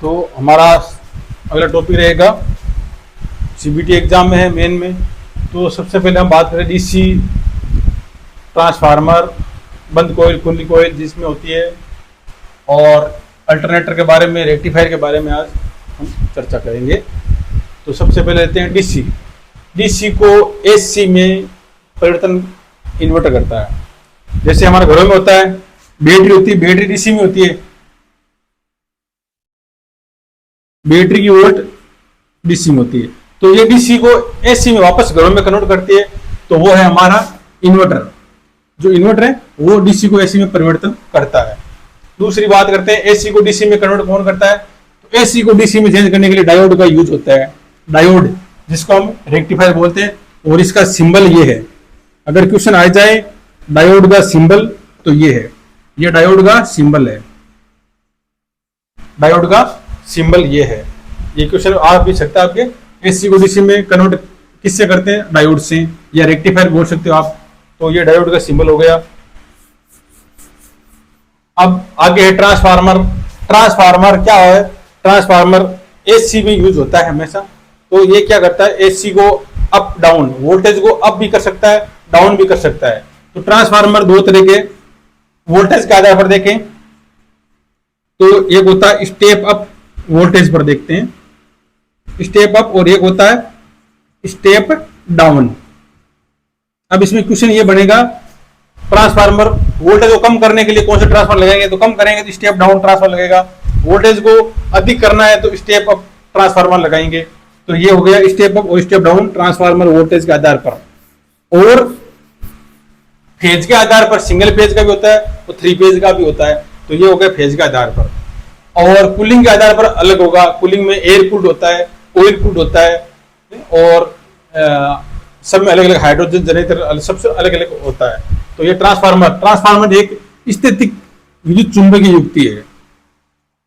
तो हमारा अगला टॉपिक रहेगा सीबीटी एग्जाम में है, मेन में। तो सबसे पहले हम बात करें डीसी ट्रांसफार्मर, बंद कोयल, खुली कोयल जिसमें होती है, और अल्टरनेटर के बारे में, रेक्टिफायर के बारे में आज हम चर्चा करेंगे। तो सबसे पहले लेते हैं डीसी। डीसी को एसी में परिवर्तन इन्वर्टर करता है। जैसे हमारे घरों में होता है, बैटरी होती है, बैटरी डीसी में होती है, बैटरी की वोल्ट डीसी में होती है। तो ये डीसी को एसी में वापस घरों में कन्वर्ट करती है, तो वो है हमारा इन्वर्टर। जो इन्वर्टर है वो डीसी को एसी में परिवर्तन करता है। दूसरी बात करते हैं, एसी को डीसी में कन्वर्ट कौन करता है? तो एसी को डीसी में चेंज करने के लिए डायोड का यूज होता है। डायोड जिसको हम रेक्टिफायर बोलते हैं, और इसका सिंबल ये है। अगर क्वेश्चन आ जाए डायोड का सिंबल, तो ये है, ये डायोड का सिंबल है। डायोड का सिंबल ये है। ये क्वेश्चन आ भी सकता है आपके। एसी को डीसी में कन्वर्ट किससे करते हैं? डायोड से, या रेक्टिफायर बोल सकते हो आप। तो ये डायोड का सिंबल हो गया। अब आगे है ट्रांसफार्मर। ट्रांसफार्मर क्या है? ट्रांसफार्मर एसी में यूज होता है हमेशा। तो ये क्या करता है? एसी को अप डाउन, वोल्टेज को अप भी कर सकता है, डाउन भी कर सकता है। तो ट्रांसफार्मर दो तरह के वोल्टेज के आधार पर देखें तो एक होता है स्टेप अप वोल्टेज पर देखते हैं, स्टेप अप, और एक होता है स्टेप डाउन। अब इसमें क्वेश्चन ये बनेगा, ट्रांसफार्मर वोल्टेज को कम करने के लिए कौन सा ट्रांसफार्मर लगाएंगे? तो कम करेंगे तो स्टेप डाउन ट्रांसफार्मर लगेगा। वोल्टेज को अधिक करना है तो स्टेप अप ट्रांसफार्मर लगाएंगे। तो ये हो गया स्टेप अप और स्टेप डाउन ट्रांसफार्मर वोल्टेज के आधार पर। और फेज के आधार पर सिंगल फेज का भी होता है और 3 फेज का भी होता है। तो ये हो गया फेज के आधार पर। और कूलिंग के आधार पर अलग होगा। कूलिंग में एयर कूल्ड होता है, ऑयल कूल्ड होता है, और सब में अलग अलग हाइड्रोजन जनरेटर सबसे अलग अलग होता है। तो ये ट्रांसफार्मर एक स्थैतिक विद्युत चुंबकीय युक्ति है।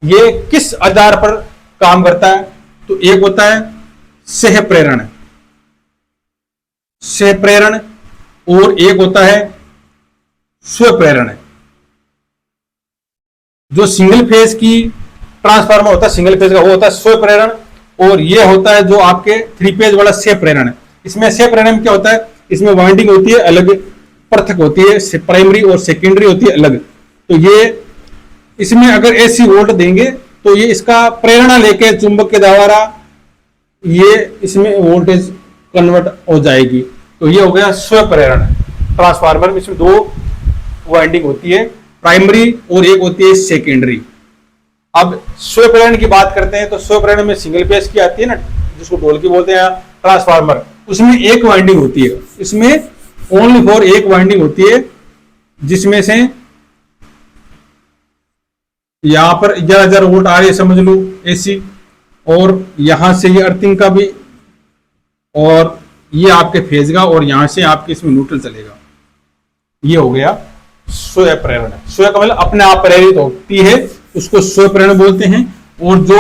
ये किस आधार पर काम करता है? तो एक होता है सह प्रेरण, और एक होता है स्वप्रेरण। जो सिंगल फेज की ट्रांसफार्मर होता है, सिंगल फेज का, वो होता है स्वप्रेरण। और ये होता है जो आपके 3 फेज वाला सह प्रेरण। इसमें सह प्रेरण में क्या होता है? इसमें वाइंडिंग होती है अलग, पृथक होती है, प्राइमरी और सेकेंडरी होती है अलग। तो ये इसमें अगर एसी वोल्ट देंगे तो ये इसका प्रेरणा लेके चुंबक के द्वारा ये इसमें वोल्टेज कन्वर्ट हो जाएगी। तो ये हो गया स्वप्रेरण ट्रांसफार्मर में। इसमें 2 वाइंडिंग होती है, प्राइमरी और एक होती है सेकेंडरी। अब स्वप्रेरण की बात करते हैं तो स्वप्रेरण में सिंगल फेज की आती है ना, जिसको ढोलकी बोलते हैं ट्रांसफार्मर, उसमें एक वाइंडिंग होती है। इसमें ओनली फॉर एक वाइंडिंग होती है, जिसमें से यहां पर 11,000 वोल्ट आ रही है समझ लो एसी, और यहां से ये अर्थिंग का भी, और ये आपके फेज का, और यहां से आपके इसमें न्यूट्रल चलेगा। ये हो गया स्वप्रेरण। स्व का मतलब अपने आप प्रेरित होती है, उसको स्वप्रेरण बोलते हैं। और जो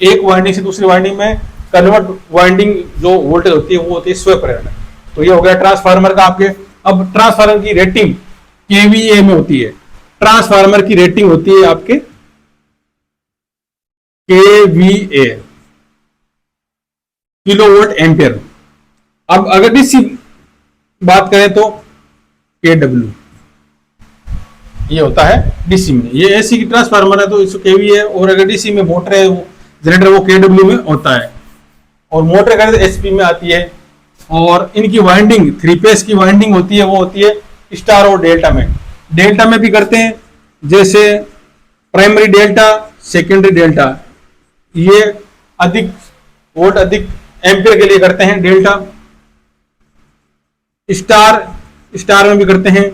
एक वाइंडिंग से दूसरी वाइंडिंग में कन्वर्ट वाइंडिंग जो वोल्टेज होती है वो होती है स्वप्रेरण। तो ये हो गया ट्रांसफार्मर का आपके। अब ट्रांसफार्मर की रेटिंग केवीए में होती है। ट्रांसफार्मर की रेटिंग होती है आपके केवीए, किलोवोल्ट एम्पियर। अब अगर डीसी बात करें तो केडब्ल्यू ये होता है डीसी में। ये एसी की ट्रांसफार्मर है तो इसको केवीए, और अगर डीसी में मोटर है, वो जनरेटर, वो केडब्ल्यू में होता है। और मोटर करें तो एसपी में आती है। और इनकी वाइंडिंग 3 फेज की वाइंडिंग होती है, वो होती है स्टार और डेल्टा में। डेल्टा में भी करते हैं, जैसे प्राइमरी डेल्टा, सेकेंडरी डेल्टा। ये अधिक वोल्ट, अधिक एम्पियर के लिए करते हैं डेल्टा। स्टार में भी करते हैं।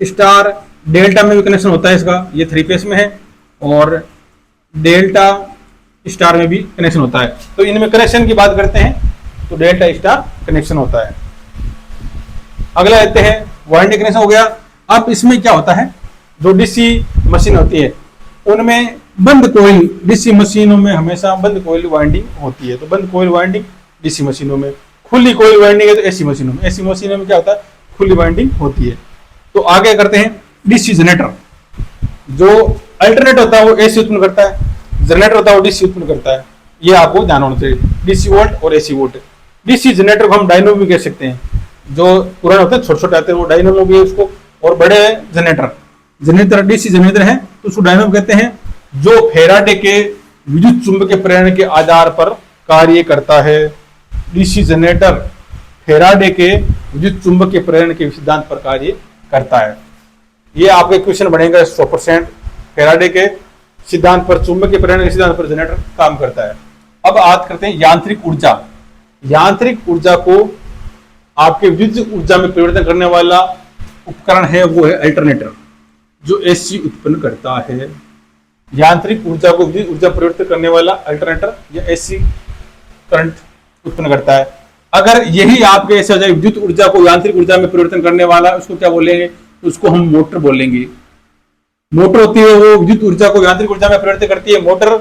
स्टार डेल्टा में भी कनेक्शन होता है इसका, ये 3 फेज में है, और डेल्टा स्टार में भी कनेक्शन होता है। तो इनमें कनेक्शन की बात करते हैं तो डेल्टा स्टार कनेक्शन होता है। अगला लेते हैं वाइंडिंग कनेक्शन हो गया। अब इसमें क्या होता है, जो डीसी मशीन होती है उनमें बंद कोयल, डीसी मशीनों में हमेशा बंद कोयल वाइंडिंग होती है। तो बंद कोयल वाइंडिंग डीसी मशीनों में, खुली कोयल वाइंडिंग है तो एसी मशीनों में। एसी मशीनों में क्या होता है, खुली वाइंडिंग होती है। तो आगे करते हैं डीसी जनरेटर। जो अल्टरनेट होता है वो एसी उत्पन्न करता है। जनरेटर होता है वो डीसी उत्पन्न करता है, ये आपको ध्यान होना चाहिए। डीसी वोल्ट और एसी वोल्ट। डीसी जनरेटर को हम डायनोमो भी कह सकते हैं, जो पुराने होते हैं छोटे छोटे आते हैं वो डायनोमो भी है उसको, और बड़े जनरेटर डीसी जनरेटर है तो उसको डायनोमो कहते हैं, जो फैराडे के विद्युत चुंबकीय प्रेरण के आधार पर कार्य करता है। डीसी जनरेटर फैराडे के विद्युत चुंबकीय प्रेरण के सिद्धांत पर कार्य करता है। ये आपका क्वेश्चन बनेगा 100%। फैराडे के सिद्धांत पर, चुंबकीय प्रेरण के सिद्धांत पर जनरेटर काम करता है। अब बात करते हैं यांत्रिक ऊर्जा। यांत्रिक ऊर्जा को आपके विद्युत ऊर्जा में परिवर्तन करने वाला उपकरण है वो है अल्टरनेटर, जो एसी उत्पन्न करता है। यांत्रिक ऊर्जा को विद्युत ऊर्जा परिवर्तित करने वाला अल्टरनेटर या एसी करंट उत्पन्न करता है। अगर यही आपके ऐसे हो जाए विद्युत ऊर्जा को यांत्रिक ऊर्जा में परिवर्तन करने वाला, उसको क्या बोलेंगे? उसको हम मोटर बोलेंगे। मोटर होती है वो विद्युत ऊर्जा को यांत्रिक ऊर्जा में परिवर्तित करती है मोटर,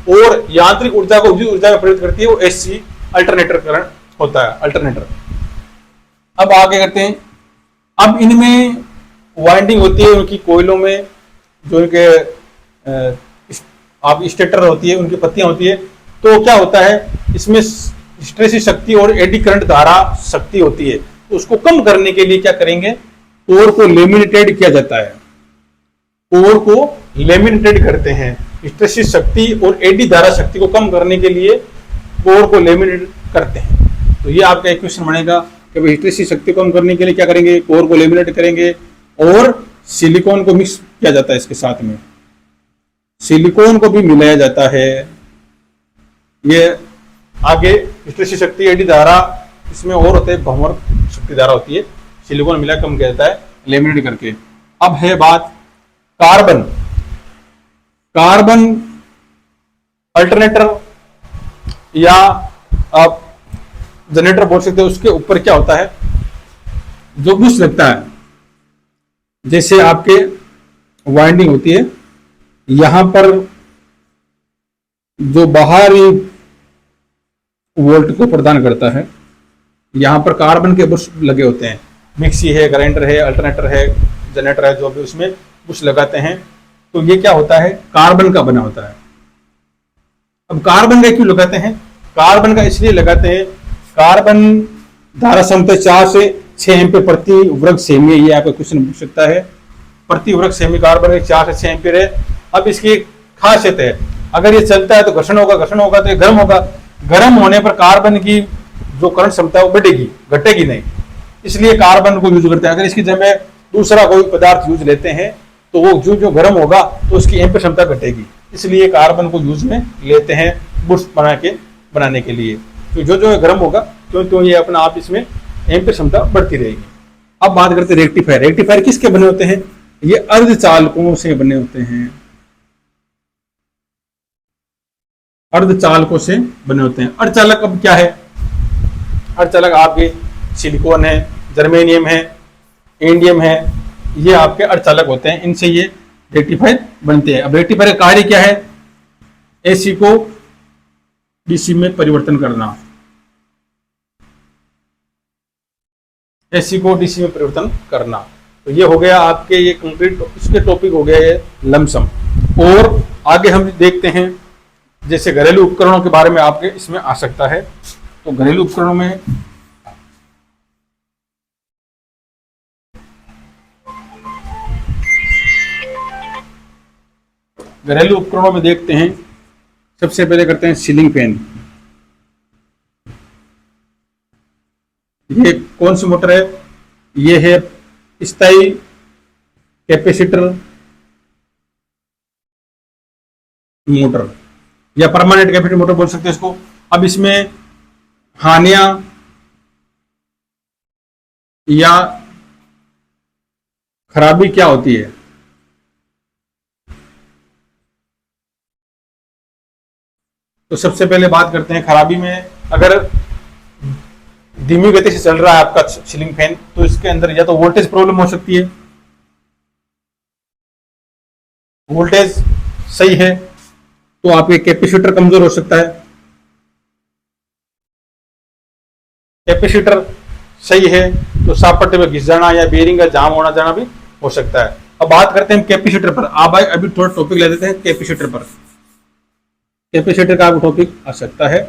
और यांत्रिक ऊर्जा को विद्युत ऊर्जा में परिवर्तित करती है वो एसी अल्टरनेटर करंट होता है, अल्टरनेटर। अब आगे करते हैं। अब इनमें वाइंडिंग होती है उनकी कोयलों में, जो इनके आप स्टेटर होती है, उनकी पत्तियां होती है। तो क्या होता है इसमें हिस्टैरिसीस शक्ति और एडी करंट धारा शक्ति होती है, तो उसको कम करने के लिए क्या करेंगे? कोर को लेमिनेटेड किया जाता है। कोर को लेमिनेटेड करते हैं। हिस्टैरिसीस शक्ति और एडी धारा शक्ति को कम करने के लिए कोर को लेमिनेट करते हैं। तो ये आपका इक्वेशन बनेगा कि भाई हिस्टैरिसीस शक्ति को कम करने के लिए क्या करेंगे? कोर को लेमिनेट करेंगे, और सिलिकॉन को मिक्स किया जाता है इसके साथ में, सिलिकॉन को भी मिलाया जाता है। ये आगे हिस्टैरिसीस शक्ति एडी धारा इसमें और होते हैं, भंवर शक्ति धारा होती है, सिलिकॉन मिला कम किया जाता है लेमिनेट करके। अब है बात कार्बन। कार्बन अल्टरनेटर या आप जनरेटर बोल सकते हैं। उसके ऊपर क्या होता है? जो बुश लगता है, जैसे आपके वाइंडिंग होती है, यहां पर जो बाहरी वोल्ट को प्रदान करता है, यहां पर कार्बन के बुश लगे होते हैं। मिक्सी है, ग्राइंडर है, अल्टरनेटर है, जनरेटर है, जो भी उसमें बुश लगाते हैं, तो ये क्या होता है? कार्बन का बना होता है। अब कार्बन का क्यों लगाते हैं? कार्बन का इसलिए लगाते हैं, कार्बन धारा क्षमता 4 से 6 एम्पीयर प्रति वर्ग सेमी। ये आपका क्वेश्चन पूछ सकता है। प्रति वर्ग सेमी कार्बन 4 से 6 एम्पीयर है। अब इसकी खासियत है, अगर ये चलता है तो घर्षण होगा तो ये गर्म होगा। गर्म होने पर कार्बन की जो करंट क्षमता है वो बढ़ेगी, घटेगी नहीं, इसलिए कार्बन को यूज करते हैं। अगर इसकी जगह दूसरा कोई पदार्थ यूज लेते हैं तो वो जो गर्म होगा तो उसकी एम्पीयर क्षमता घटेगी, इसलिए कार्बन को यूज में लेते हैं बुश बनाने के लिए। तो जो गर्म होगा तो ये अपना आप इसमें एम्पीयर क्षमता बढ़ती रहेगी। अब बात करते हैं रेक्टिफायर। रेक्टिफायर किसके बने होते हैं? ये अर्धचालकों से बने होते हैं, अर्धचालकों से बने होते हैं। अर्धचालक अब क्या है? अर्धचालक आपके सिलिकॉन है, जर्मेनियम है, इंडियम है, ये आपके अर्धचालक होते हैं। इनसे ये रेक्टिफायर बनते हैं। अब रेक्टिफायर का कार्य क्या है? एसी को डीसी में परिवर्तन करना, एसी को डीसी में परिवर्तन करना। तो ये हो गया आपके ये कंप्लीट, इसके टॉपिक हो गया ये लमसम। और आगे हम देखते हैं जैसे घरेलू उपकरणों के बारे में आपके इसमें आ सकता है। तो घरेलू उपकरणों में देखते हैं, सबसे पहले करते हैं सीलिंग फैन। ये कौन सी मोटर है? ये है स्थायी कैपेसिटर मोटर या परमानेंट कैपेसिटर मोटर बोल सकते हैं इसको। अब इसमें हानियां या खराबी क्या होती है? तो सबसे पहले बात करते हैं खराबी में। अगर धीमी गति से चल रहा है आपका सीलिंग फैन तो इसके अंदर या तो वोल्टेज प्रॉब्लम हो सकती है। वोल्टेज सही है तो आपके कैपेसिटर कमजोर हो सकता है। कैपेसिटर सही है तो सापट्टे में घिस जाना या बेरिंग का जाम होना जाना भी हो सकता है। अब बात करते हैं कैपेसिटर पर। आप अभी थोड़ा टॉपिक ले देते हैं कैपेसिटर पर। कैपेसिटर का टॉपिक आ सकता है।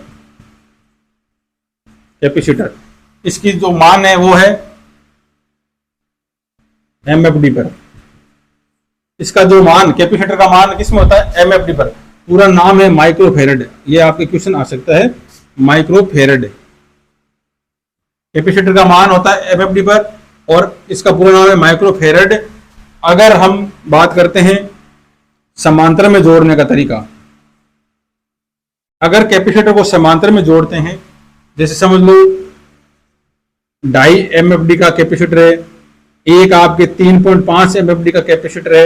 कैपेसिटर, इसकी जो मान है वो है एमएफडी पर। इसका जो मान, कैपेसिटर का मान किसमें होता है? एमएफडी पर। पूरा नाम है माइक्रोफेरेड। ये आपके क्वेश्चन आ सकता है, माइक्रोफेरेड। कैपेसिटर का मान होता है एमएफडी पर और इसका पूरा नाम है माइक्रोफेरेड। अगर हम बात करते हैं समांतर में जोड़ने का तरीका, अगर कैपेसिटर को समांतर में जोड़ते हैं, जैसे समझ लो 2.5 एमएफडी का कैपेसिटर है, एक आपके 3.5 एमएफडी का कैपेसिटर है,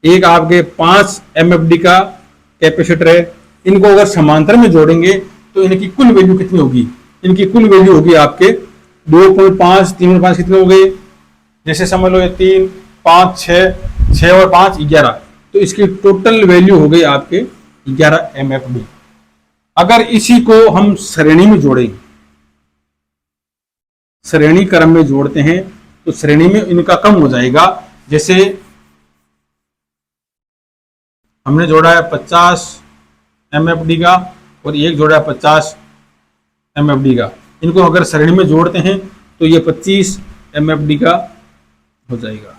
एक आपके 5 एमएफडी का कैपेसिटर है। इनको अगर समांतर में जोड़ेंगे तो इनकी कुल वैल्यू कितनी होगी? इनकी कुल वैल्यू होगी आपके 2.5, 3.5 कितने हो गए? जैसे समझ लो ये 3, 5, 6 और 5 11, तो इसकी टोटल वैल्यू हो गई आपके 11 एमएफडी। अगर इसी को हम श्रेणी में जोड़ें, श्रेणी क्रम में जोड़ते हैं, तो श्रेणी में इनका कम हो जाएगा। जैसे हमने जोड़ा है 50 एमएफडी का और एक जोड़ा है 50 एमएफडी का। इनको अगर श्रेणी में जोड़ते हैं तो ये 25 एमएफडी का हो जाएगा।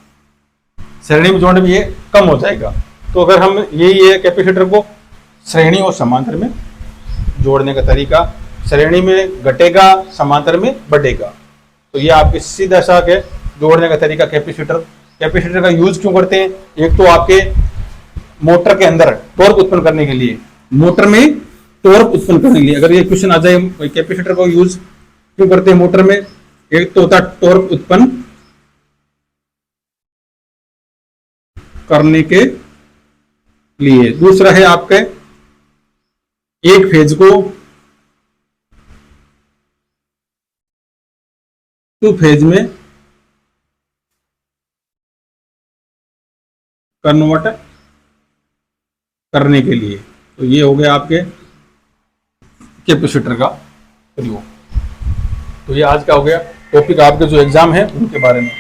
श्रेणी में जोड़ने में ये कम हो जाएगा। तो अगर हम यही है कैपेसिटर को श्रेणी और समांतर में जोड़ने का तरीका, श्रेणी में घटेगा, समांतर में बढ़ेगा। तो ये आपके सीधा सा है जोड़ने का तरीका कैपेसिटर। कैपेसिटर का यूज क्यों करते हैं? एक तो आपके मोटर के अंदर टॉर्क उत्पन्न करने के लिए, मोटर में टॉर्क उत्पन्न करने के लिए। अगर ये क्वेश्चन आ जाए कैपेसिटर का यूज क्यों करते हैं मोटर में, एक तो होता है टॉर्क उत्पन्न करने के लिए, दूसरा है आपके एक फेज को टू फेज में कन्वर्ट करने के लिए। तो ये हो गया आपके कैपेसिटर का प्रयोग। तो ये आज का हो गया टॉपिक आपके जो एग्जाम है उनके बारे में।